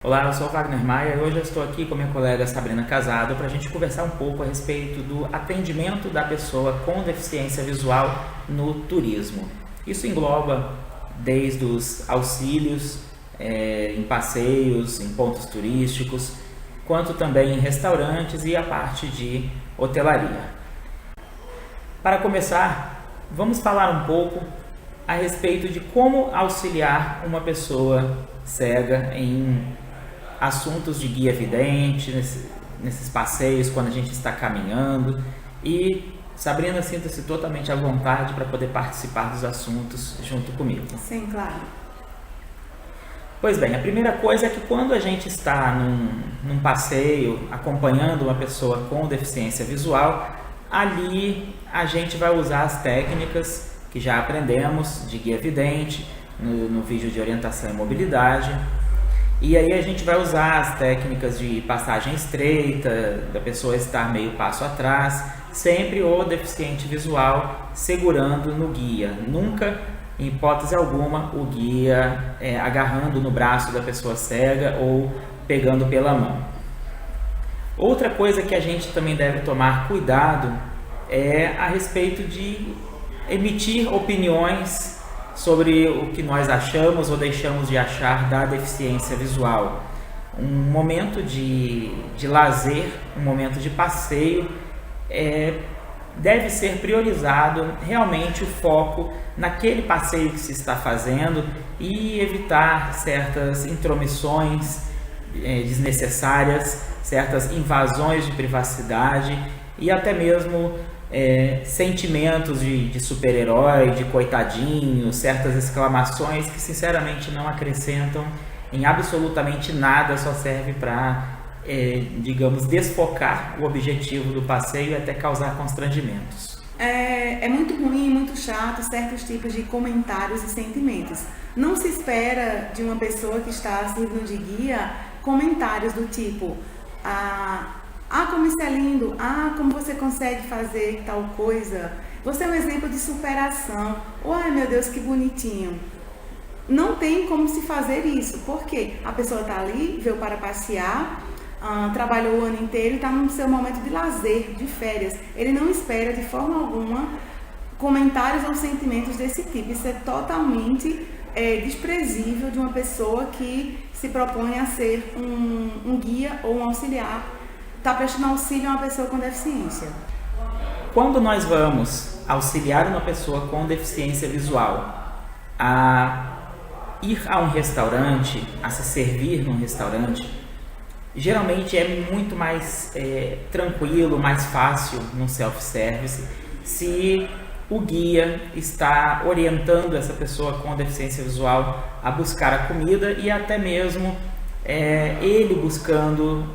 Olá, eu sou o Wagner Maia e hoje eu estou aqui com minha colega Sabrina Casado para a gente conversar um pouco a respeito do atendimento da pessoa com deficiência visual no turismo. Isso engloba desde os auxílios em passeios, em pontos turísticos, quanto também em restaurantes e a parte de hotelaria. Para começar, vamos falar um pouco a respeito de como auxiliar uma pessoa cega em assuntos de guia vidente, nesses passeios, quando a gente está caminhando. E Sabrina, sinta-se totalmente à vontade para poder participar dos assuntos junto comigo. Sim, claro. Pois bem, a primeira coisa é que quando a gente está num passeio acompanhando uma pessoa com deficiência visual, ali a gente vai usar as técnicas que já aprendemos de guia vidente, no vídeo de orientação e mobilidade. E aí a gente vai usar as técnicas de passagem estreita, da pessoa estar meio passo atrás, sempre o deficiente visual segurando no guia. Nunca, em hipótese alguma, o guia agarrando no braço da pessoa cega ou pegando pela mão. Outra coisa que a gente também deve tomar cuidado é a respeito de emitir opiniões sobre o que nós achamos ou deixamos de achar da deficiência visual. Um momento de lazer, um momento de passeio, deve ser priorizado realmente o foco naquele passeio que se está fazendo e evitar certas intromissões desnecessárias, certas invasões de privacidade e até mesmo sentimentos de super-herói, de coitadinho, certas exclamações que sinceramente não acrescentam em absolutamente nada, só serve para, digamos, desfocar o objetivo do passeio e até causar constrangimentos. É muito ruim, muito chato certos tipos de comentários e sentimentos. Não se espera de uma pessoa que está servindo de guia comentários do tipo como isso é lindo, como você consegue fazer tal coisa, você é um exemplo de superação, ai meu Deus, que bonitinho. Não tem como se fazer isso, porque a pessoa está ali, veio para passear, trabalhou o ano inteiro e está no seu momento de lazer, de férias. Ele não espera de forma alguma comentários ou sentimentos desse tipo. Isso é totalmente desprezível de uma pessoa que se propõe a ser um guia ou um auxiliar, está prestando auxílio a uma pessoa com deficiência. Quando nós vamos auxiliar uma pessoa com deficiência visual a ir a um restaurante, a se servir num restaurante, geralmente é muito mais tranquilo, mais fácil no self-service, se o guia está orientando essa pessoa com deficiência visual a buscar a comida e até mesmo ele buscando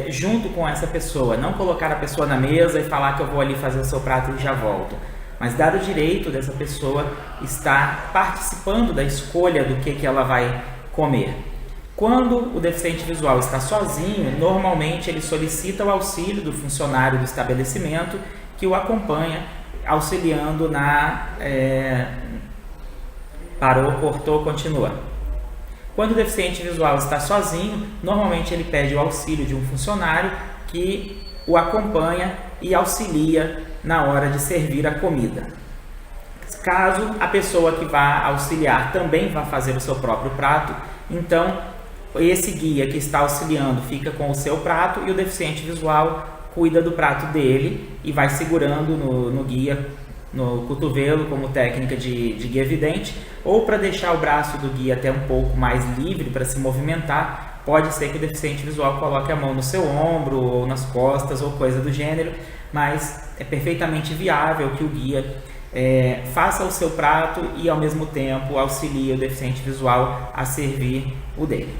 junto com essa pessoa, não colocar a pessoa na mesa e falar que eu vou ali fazer o seu prato e já volto, mas dar o direito dessa pessoa estar participando da escolha do que ela vai comer. Quando o deficiente visual está sozinho, normalmente ele solicita o auxílio do funcionário do estabelecimento que o acompanha, auxiliando parou, cortou, continua. Quando o deficiente visual está sozinho, normalmente ele pede o auxílio de um funcionário que o acompanha e auxilia na hora de servir a comida. Caso a pessoa que vá auxiliar também vá fazer o seu próprio prato, então esse guia que está auxiliando fica com o seu prato e o deficiente visual cuida do prato dele e vai segurando no guia, no cotovelo, como técnica de guia vidente, ou para deixar o braço do guia até um pouco mais livre para se movimentar, pode ser que o deficiente visual coloque a mão no seu ombro ou nas costas ou coisa do gênero, mas é perfeitamente viável que o guia faça o seu prato e ao mesmo tempo auxilie o deficiente visual a servir o dele.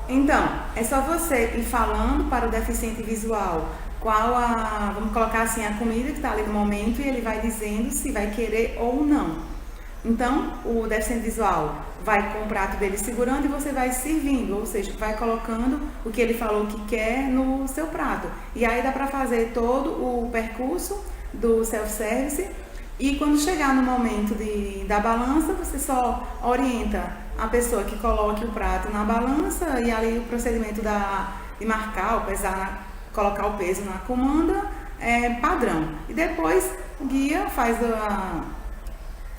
Então, é só você ir falando para o deficiente visual vamos colocar assim, a comida que está ali no momento e ele vai dizendo se vai querer ou não. Então, o deficiente visual vai com o prato dele segurando e você vai servindo, ou seja, vai colocando o que ele falou que quer no seu prato. E aí dá para fazer todo o percurso do self-service e quando chegar no momento da balança, você só orienta a pessoa que coloque o prato na balança e ali o procedimento de marcar ou pesar, colocar o peso na comanda é padrão. E depois o guia faz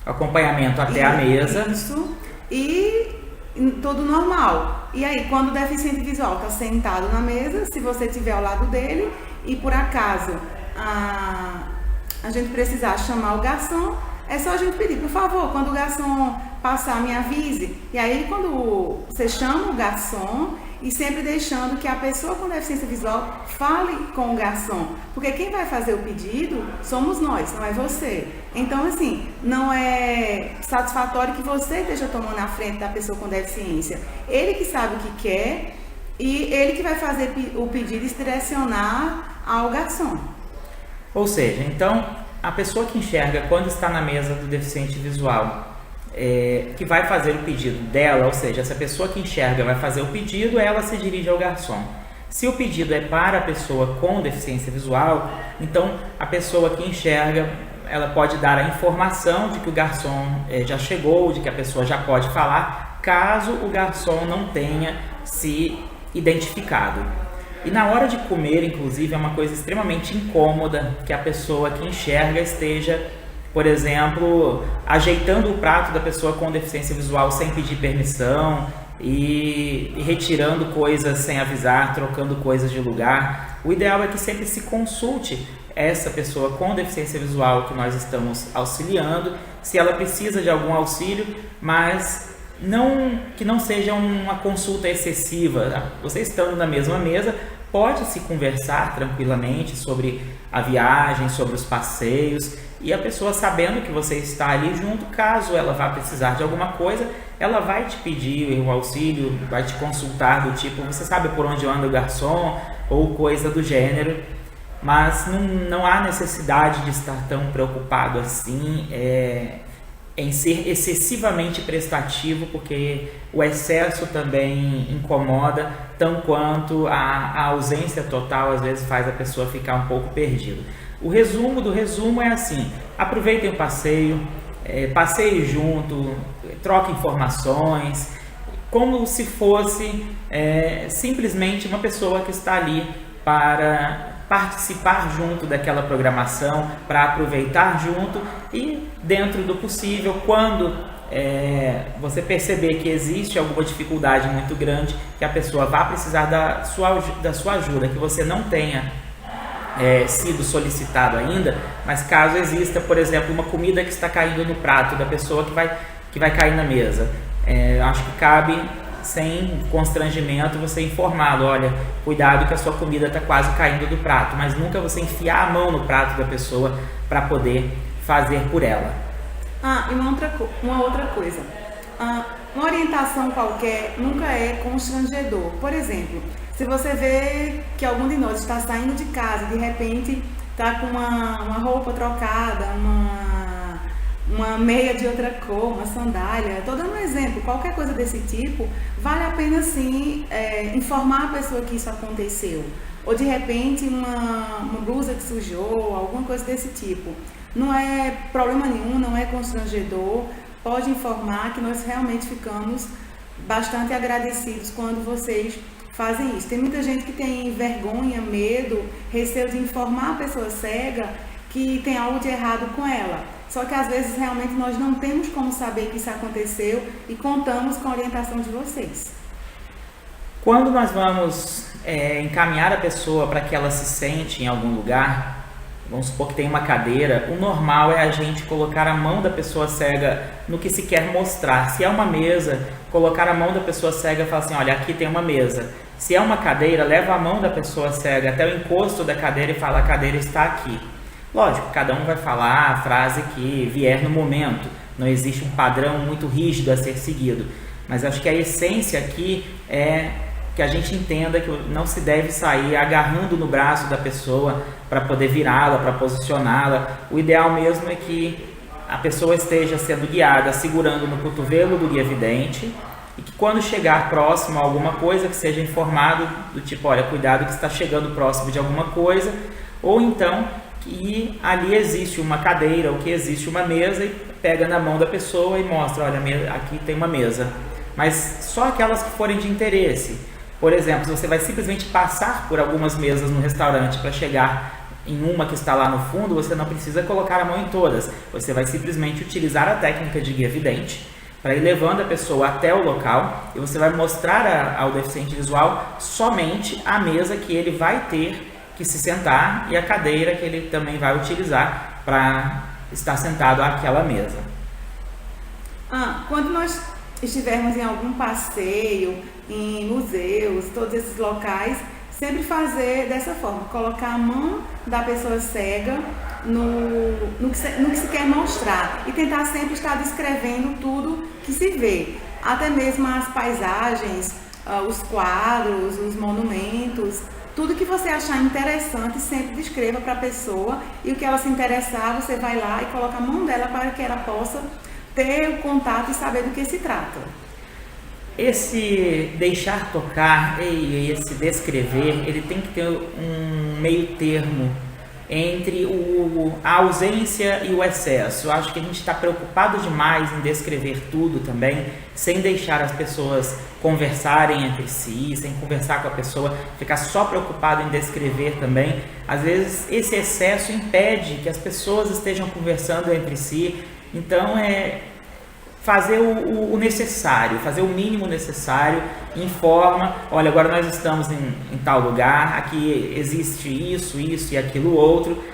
acompanhamento até a mesa. Isso, e tudo normal. E aí, quando o deficiente visual está sentado na mesa, se você estiver ao lado dele e por acaso a gente precisar chamar o garçom, é só a gente pedir, por favor, quando o garçom passar, me avise. E aí, quando você chama o garçom, e sempre deixando que a pessoa com deficiência visual fale com o garçom, porque quem vai fazer o pedido somos nós, não é você. Então, assim, não é satisfatório que você esteja tomando a frente da pessoa com deficiência. Ele que sabe o que quer e ele que vai fazer o pedido e se direcionar ao garçom. Ou seja, então, a pessoa que enxerga quando está na mesa do deficiente visual, que vai fazer o pedido dela, ou seja, essa pessoa que enxerga vai fazer o pedido, ela se dirige ao garçom. Se o pedido é para a pessoa com deficiência visual, então a pessoa que enxerga, ela pode dar a informação de que o garçom já chegou, de que a pessoa já pode falar, caso o garçom não tenha se identificado. E na hora de comer, inclusive, é uma coisa extremamente incômoda que a pessoa que enxerga esteja, por exemplo, ajeitando o prato da pessoa com deficiência visual sem pedir permissão e retirando coisas sem avisar, trocando coisas de lugar. O ideal é que sempre se consulte essa pessoa com deficiência visual que nós estamos auxiliando, se ela precisa de algum auxílio, mas que não seja uma consulta excessiva. Você estando na mesma mesa, pode-se conversar tranquilamente sobre a viagem, sobre os passeios, e a pessoa sabendo que você está ali junto, caso ela vá precisar de alguma coisa, ela vai te pedir um auxílio, vai te consultar do tipo, você sabe por onde anda o garçom, ou coisa do gênero, mas não há necessidade de estar tão preocupado assim em ser excessivamente prestativo, porque o excesso também incomoda, tão quanto a ausência total às vezes faz a pessoa ficar um pouco perdida. O resumo do resumo é assim: aproveitem o passeio, passeiem junto, troquem informações, como se fosse simplesmente uma pessoa que está ali para participar junto daquela programação, para aproveitar junto e, dentro do possível, quando você perceber que existe alguma dificuldade muito grande, que a pessoa vá precisar da sua ajuda, que você não tenha sido solicitado ainda, mas caso exista, por exemplo, uma comida que está caindo no prato da pessoa que vai cair na mesa, acho que cabe, sem constrangimento, você informá-lo: olha, cuidado que a sua comida está quase caindo do prato, mas nunca você enfiar a mão no prato da pessoa para poder fazer por ela. E uma outra coisa, uma orientação qualquer nunca é constrangedor. Por exemplo, se você vê que algum de nós está saindo de casa, de repente está com uma roupa trocada, uma meia de outra cor, uma sandália, estou dando um exemplo, qualquer coisa desse tipo, vale a pena sim informar a pessoa que isso aconteceu. Ou de repente uma blusa que sujou, alguma coisa desse tipo. Não é problema nenhum, não é constrangedor, pode informar que nós realmente ficamos bastante agradecidos quando vocês fazem isso. Tem muita gente que tem vergonha, medo, receio de informar a pessoa cega que tem algo de errado com ela. Só que às vezes realmente nós não temos como saber que isso aconteceu e contamos com a orientação de vocês. Quando nós vamos encaminhar a pessoa para que ela se sente em algum lugar, vamos supor que tem uma cadeira, o normal é a gente colocar a mão da pessoa cega no que se quer mostrar. Se é uma mesa, colocar a mão da pessoa cega e falar assim: olha, aqui tem uma mesa. Se é uma cadeira, leva a mão da pessoa cega até o encosto da cadeira e fala: a cadeira está aqui. Lógico, cada um vai falar a frase que vier no momento, não existe um padrão muito rígido a ser seguido, mas acho que a essência aqui é que a gente entenda que não se deve sair agarrando no braço da pessoa para poder virá-la, para posicioná-la. O ideal mesmo é que a pessoa esteja sendo guiada, segurando no cotovelo do guia vidente, e que quando chegar próximo a alguma coisa, que seja informado do tipo: olha, cuidado que está chegando próximo de alguma coisa, ou então que ali existe uma cadeira ou que existe uma mesa, e pega na mão da pessoa e mostra: olha, aqui tem uma mesa. mas só aquelas que forem de interesse. Por exemplo, se você vai simplesmente passar por algumas mesas no restaurante para chegar em uma que está lá no fundo, você não precisa colocar a mão em todas. Você vai simplesmente utilizar a técnica de guia vidente para ir levando a pessoa até o local e você vai mostrar ao deficiente visual somente a mesa que ele vai ter que se sentar e a cadeira que ele também vai utilizar para estar sentado àquela mesa. Quando nós estivermos em algum passeio, em museus, todos esses locais, sempre fazer dessa forma, colocar a mão da pessoa cega no que se quer mostrar e tentar sempre estar descrevendo tudo que se vê, até mesmo as paisagens, os quadros, os monumentos, tudo que você achar interessante, sempre descreva para a pessoa e o que ela se interessar, você vai lá e coloca a mão dela para que ela possa ter o contato e saber do que se trata. Esse deixar tocar e esse descrever, ele tem que ter um meio termo entre a ausência e o excesso. Eu acho que a gente está preocupado demais em descrever tudo também, sem deixar as pessoas conversarem entre si, sem conversar com a pessoa, ficar só preocupado em descrever também. Às vezes esse excesso impede que as pessoas estejam conversando entre si, então fazer o necessário, fazer o mínimo necessário, informa, olha, agora nós estamos em tal lugar, aqui existe isso e aquilo outro,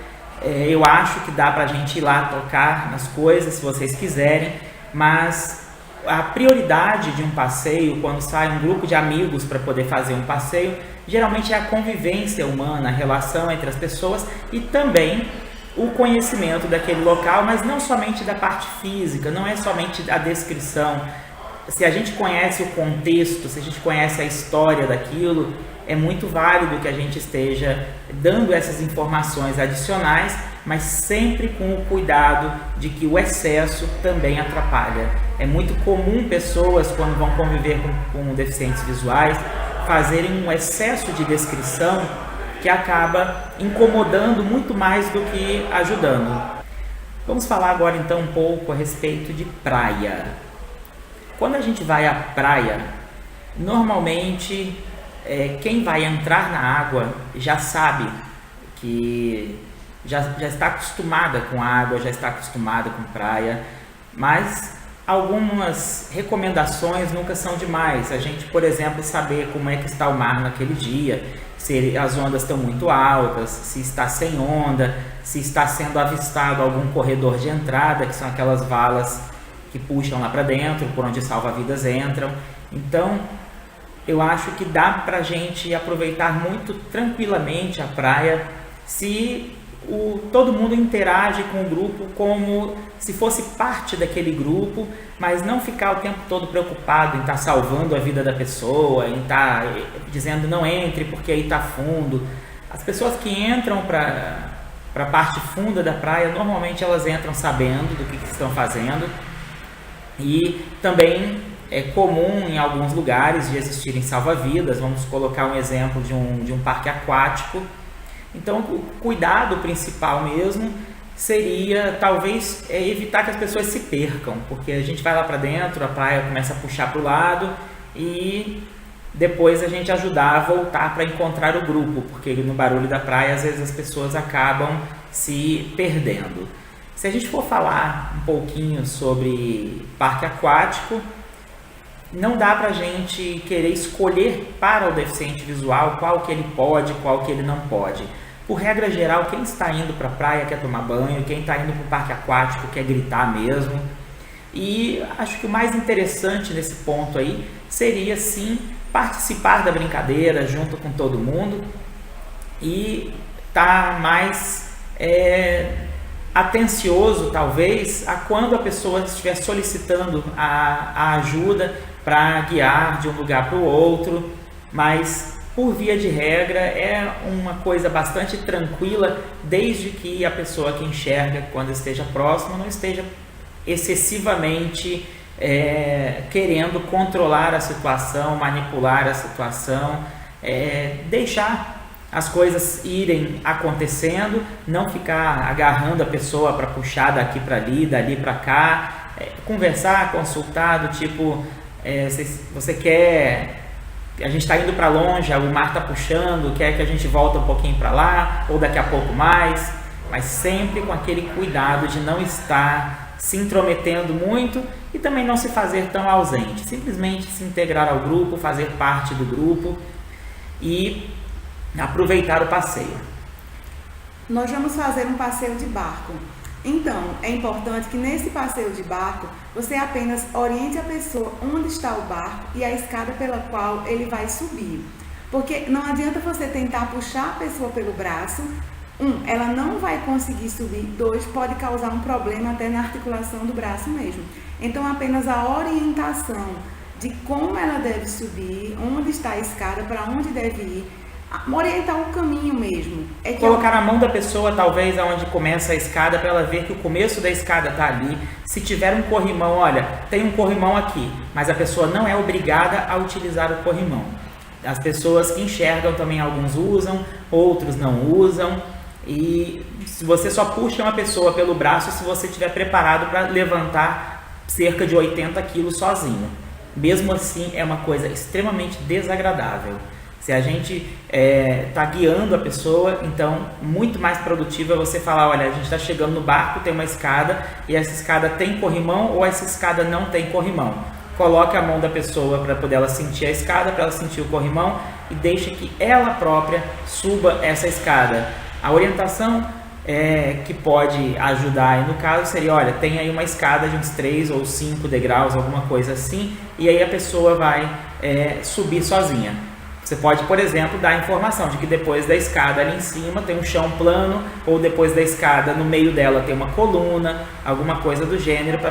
eu acho que dá pra gente ir lá tocar nas coisas, se vocês quiserem, mas a prioridade de um passeio, quando sai um grupo de amigos para poder fazer um passeio, geralmente é a convivência humana, a relação entre as pessoas e também o conhecimento daquele local, mas não somente da parte física, não é somente a descrição. Se a gente conhece o contexto, se a gente conhece a história daquilo, é muito válido que a gente esteja dando essas informações adicionais, mas sempre com o cuidado de que o excesso também atrapalha. É muito comum pessoas, quando vão conviver com deficientes visuais, fazerem um excesso de descrição que acaba incomodando muito mais do que ajudando. Vamos falar agora então um pouco a respeito de praia. Quando a gente vai à praia, normalmente quem vai entrar na água já sabe que já está acostumada com água, já está acostumada com praia, mas algumas recomendações nunca são demais. A gente, por exemplo, saber como é que está o mar naquele dia, se as ondas estão muito altas, se está sem onda, se está sendo avistado algum corredor de entrada, que são aquelas valas que puxam lá para dentro, por onde salva-vidas entram. Então, eu acho que dá para a gente aproveitar muito tranquilamente a praia se todo mundo interage com o grupo como se fosse parte daquele grupo, mas não ficar o tempo todo preocupado em estar salvando a vida da pessoa, em estar dizendo não entre porque aí está fundo. As pessoas que entram para a parte funda da praia, normalmente elas entram sabendo do que estão fazendo, e também é comum em alguns lugares de existirem salva-vidas. Vamos colocar um exemplo de um parque aquático. Então, o cuidado principal mesmo seria, talvez, evitar que as pessoas se percam, porque a gente vai lá para dentro, a praia começa a puxar para o lado e depois a gente ajudar a voltar para encontrar o grupo, porque no barulho da praia, às vezes, as pessoas acabam se perdendo. Se a gente for falar um pouquinho sobre parque aquático, não dá para a gente querer escolher para o deficiente visual qual que ele pode, qual que ele não pode. Por regra geral, quem está indo para a praia quer tomar banho, quem está indo para o parque aquático quer gritar mesmo. E acho que o mais interessante nesse ponto aí seria sim participar da brincadeira junto com todo mundo e estar mais atencioso talvez a quando a pessoa estiver solicitando a ajuda para guiar de um lugar para o outro, mas por via de regra é uma coisa bastante tranquila, desde que a pessoa que enxerga quando esteja próxima não esteja excessivamente querendo controlar a situação, manipular a situação, deixar as coisas irem acontecendo, não ficar agarrando a pessoa para puxar daqui para ali, dali para cá, conversar, consultar, do tipo, você quer... A gente está indo para longe, o mar está puxando, quer que a gente volte um pouquinho para lá, ou daqui a pouco mais, mas sempre com aquele cuidado de não estar se intrometendo muito e também não se fazer tão ausente. Simplesmente se integrar ao grupo, fazer parte do grupo e aproveitar o passeio. Nós vamos fazer um passeio de barco. Então, é importante que nesse passeio de barco, você apenas oriente a pessoa onde está o barco e a escada pela qual ele vai subir. Porque não adianta você tentar puxar a pessoa pelo braço. Ela não vai conseguir subir. 2, pode causar um problema até na articulação do braço mesmo. Então, apenas a orientação de como ela deve subir, onde está a escada, para onde deve ir, orientar o caminho mesmo. Colocar a mão da pessoa talvez aonde começa a escada para ela ver que o começo da escada está ali. Se tiver um corrimão, olha, tem um corrimão aqui, mas a pessoa não é obrigada a utilizar o corrimão. As pessoas que enxergam também, alguns usam, outros não usam. E se você só puxa uma pessoa pelo braço se você estiver preparado para levantar cerca de 80 quilos sozinho. Mesmo assim, é uma coisa extremamente desagradável. Se a gente está guiando a pessoa, então muito mais produtivo é você falar, olha, a gente está chegando no barco, tem uma escada e essa escada tem corrimão ou essa escada não tem corrimão. Coloque a mão da pessoa para poder ela sentir a escada, para ela sentir o corrimão e deixe que ela própria suba essa escada. A orientação que pode ajudar aí no caso seria, olha, tem aí uma escada de uns 3 ou 5 degraus, alguma coisa assim, e aí a pessoa vai subir sozinha. Você pode, por exemplo, dar a informação de que depois da escada ali em cima tem um chão plano, ou depois da escada no meio dela tem uma coluna, alguma coisa do gênero, para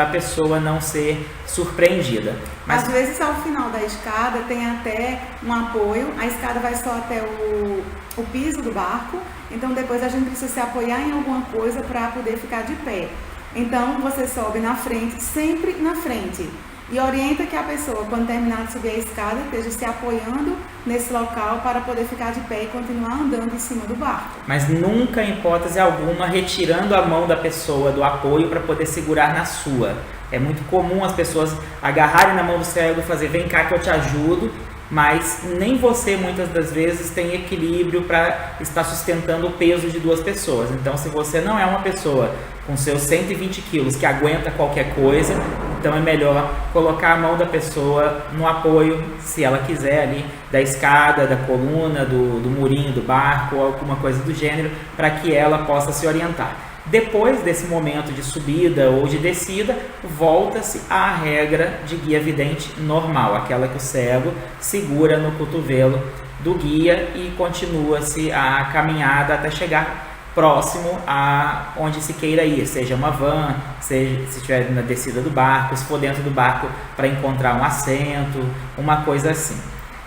a pessoa não ser surpreendida. Mas às vezes ao final da escada tem até um apoio, a escada vai só até o piso do barco, então depois a gente precisa se apoiar em alguma coisa para poder ficar de pé. Então você sobe na frente, sempre na frente. E orienta que a pessoa, quando terminar de subir a escada, esteja se apoiando nesse local para poder ficar de pé e continuar andando em cima do barco. Mas nunca, em hipótese alguma, retirando a mão da pessoa do apoio para poder segurar na sua. É muito comum as pessoas agarrarem na mão do cego e fazer, vem cá que eu te ajudo, mas nem você muitas das vezes tem equilíbrio para estar sustentando o peso de 2 pessoas. Então, se você não é uma pessoa com seus 120 quilos que aguenta qualquer coisa, então é melhor colocar a mão da pessoa no apoio, se ela quiser, ali da escada, da coluna, do murinho do barco ou alguma coisa do gênero, para que ela possa se orientar. Depois desse momento de subida ou de descida, volta-se à regra de guia vidente normal, aquela que o cego segura no cotovelo do guia e continua-se a caminhada até chegar próximo a onde se queira ir, seja uma van, seja se estiver na descida do barco, se for dentro do barco para encontrar um assento, uma coisa assim.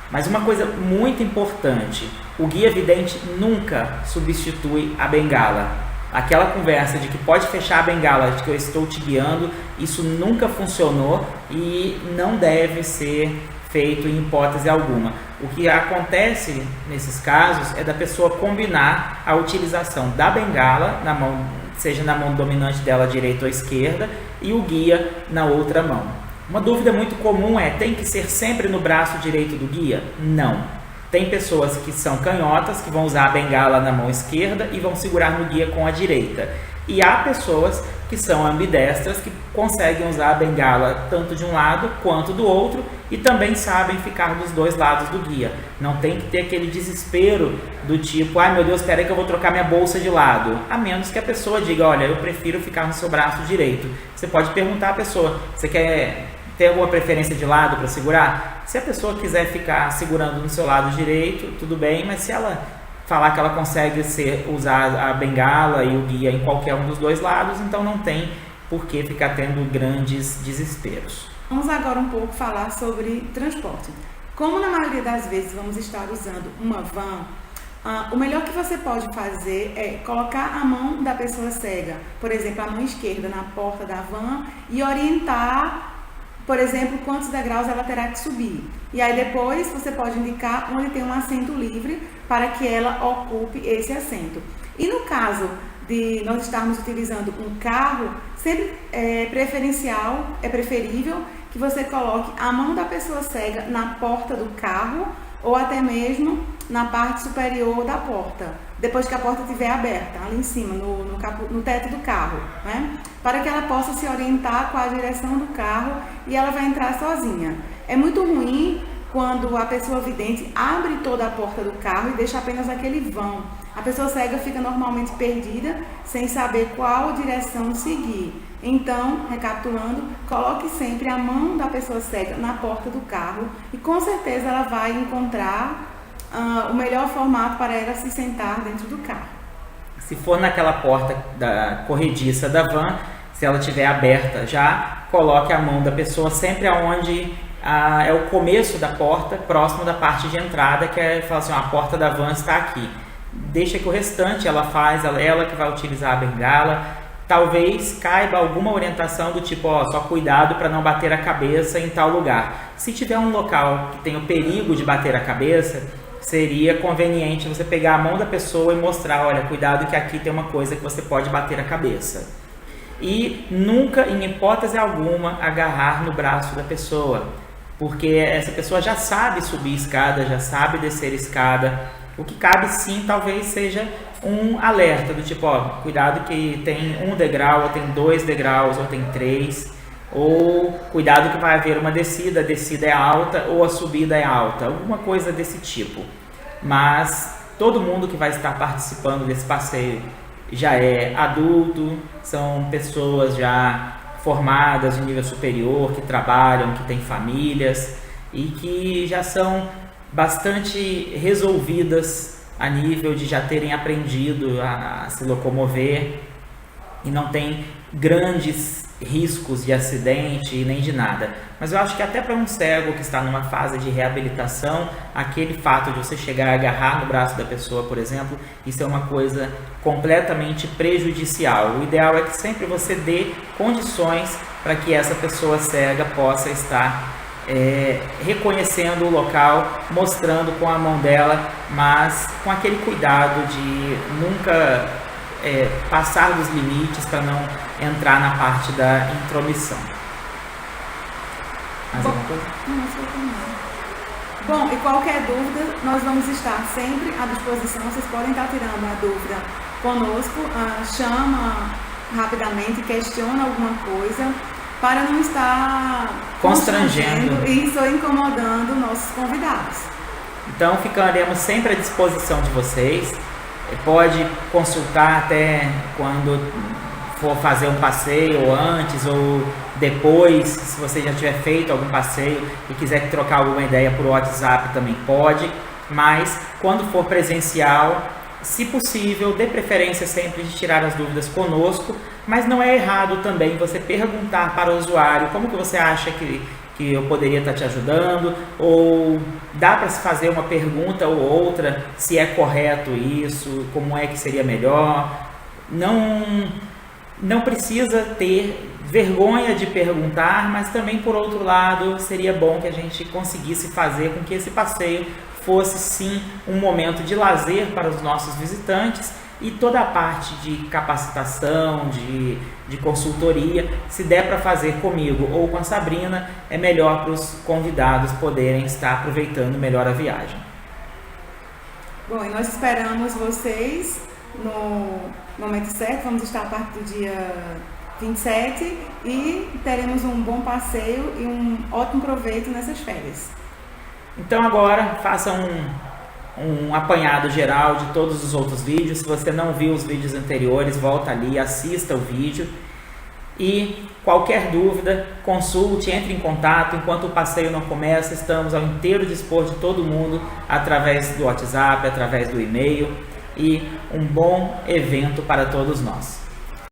Mas uma coisa muito importante, o guia vidente nunca substitui a bengala. Aquela conversa de que pode fechar a bengala, de que eu estou te guiando, isso nunca funcionou e não deve ser feito em hipótese alguma. O que acontece nesses casos é da pessoa combinar a utilização da bengala, na mão, seja na mão dominante dela, direita ou esquerda, e o guia na outra mão. Uma dúvida muito comum é, tem que ser sempre no braço direito do guia? Não. Tem pessoas que são canhotas, que vão usar a bengala na mão esquerda e vão segurar no guia com a direita. E há pessoas que são ambidestras, que conseguem usar a bengala tanto de um lado quanto do outro e também sabem ficar dos 2 lados do guia. Não tem que ter aquele desespero do tipo, ai meu Deus, espera aí que eu vou trocar minha bolsa de lado. A menos que a pessoa diga, olha, eu prefiro ficar no seu braço direito. Você pode perguntar à pessoa, você quer ter alguma preferência de lado para segurar? Se a pessoa quiser ficar segurando no seu lado direito, tudo bem, mas se ela falar que ela consegue usar a bengala e o guia em qualquer um dos 2 lados, então não tem por que ficar tendo grandes desesperos. Vamos agora um pouco falar sobre transporte. Como na maioria das vezes vamos estar usando uma van, o melhor que você pode fazer é colocar a mão da pessoa cega, por exemplo, a mão esquerda na porta da van e orientar, por exemplo, quantos degraus ela terá que subir. E aí depois você pode indicar onde tem um assento livre para que ela ocupe esse assento. E no caso de nós estarmos utilizando um carro, sempre é preferível que você coloque a mão da pessoa cega na porta do carro ou até mesmo na parte superior da porta, depois que a porta estiver aberta, ali em cima, no teto do carro, né? Para que ela possa se orientar com a direção do carro e ela vai entrar sozinha. É muito ruim quando a pessoa vidente abre toda a porta do carro e deixa apenas aquele vão. A pessoa cega fica normalmente perdida, sem saber qual direção seguir. Então, recapitulando, coloque sempre a mão da pessoa cega na porta do carro e com certeza ela vai encontrar o melhor formato para ela se sentar dentro do carro. Se for naquela porta da corrediça da van, se ela estiver aberta já, coloque a mão da pessoa sempre aonde é o começo da porta, próximo da parte de entrada, que é falar assim, a porta da van está aqui. Deixa que o restante ela faz, ela que vai utilizar a bengala. Talvez caiba alguma orientação do tipo, só cuidado para não bater a cabeça em tal lugar. Se tiver um local que tem o perigo de bater a cabeça, seria conveniente você pegar a mão da pessoa e mostrar, olha, cuidado que aqui tem uma coisa que você pode bater a cabeça. E nunca, em hipótese alguma, agarrar no braço da pessoa, porque essa pessoa já sabe subir escada, já sabe descer escada. O que cabe sim, talvez seja um alerta do tipo, cuidado que tem 1 degrau, ou tem 2 degraus, ou tem 3, ou cuidado que vai haver uma descida, a descida é alta ou a subida é alta, alguma coisa desse tipo. Mas todo mundo que vai estar participando desse passeio já é adulto, são pessoas já formadas em nível superior, que trabalham, que têm famílias e que já são bastante resolvidas a nível de já terem aprendido a se locomover e não tem grandes riscos de acidente nem de nada. Mas eu acho que até para um cego que está numa fase de reabilitação, aquele fato de você chegar a agarrar no braço da pessoa, por exemplo, isso é uma coisa completamente prejudicial. O ideal é que sempre você dê condições para que essa pessoa cega possa estar reconhecendo o local, mostrando com a mão dela, mas com aquele cuidado de nunca passar dos limites para não entrar na parte da intromissão. Mais alguma coisa? Não sei também. Bom, e qualquer dúvida, nós vamos estar sempre à disposição. Vocês podem estar tirando a dúvida conosco, chama rapidamente, questiona alguma coisa, para não estar constrangendo isso ou incomodando nossos convidados. Então ficaremos sempre à disposição de vocês. Pode consultar até quando for fazer um passeio, ou antes ou depois, se você já tiver feito algum passeio e quiser trocar alguma ideia por WhatsApp também pode, mas quando for presencial, se possível, dê preferência sempre de tirar as dúvidas conosco, mas não é errado também você perguntar para o usuário como que você acha que eu poderia estar te ajudando, ou dá para se fazer uma pergunta ou outra, se é correto isso, como é que seria melhor. Não precisa ter vergonha de perguntar, mas também, por outro lado, seria bom que a gente conseguisse fazer com que esse passeio fosse sim um momento de lazer para os nossos visitantes, e toda a parte de capacitação, de consultoria, se der para fazer comigo ou com a Sabrina, é melhor para os convidados poderem estar aproveitando melhor a viagem. Bom, e nós esperamos vocês no momento certo. Vamos estar a partir do dia 27 e teremos um bom passeio e um ótimo proveito nessas férias. Então agora faça um apanhado geral de todos os outros vídeos. Se você não viu os vídeos anteriores, volta ali, assista o vídeo. E qualquer dúvida, consulte, entre em contato. Enquanto o passeio não começa, estamos ao inteiro dispor de todo mundo através do WhatsApp, através do e-mail. E um bom evento para todos nós.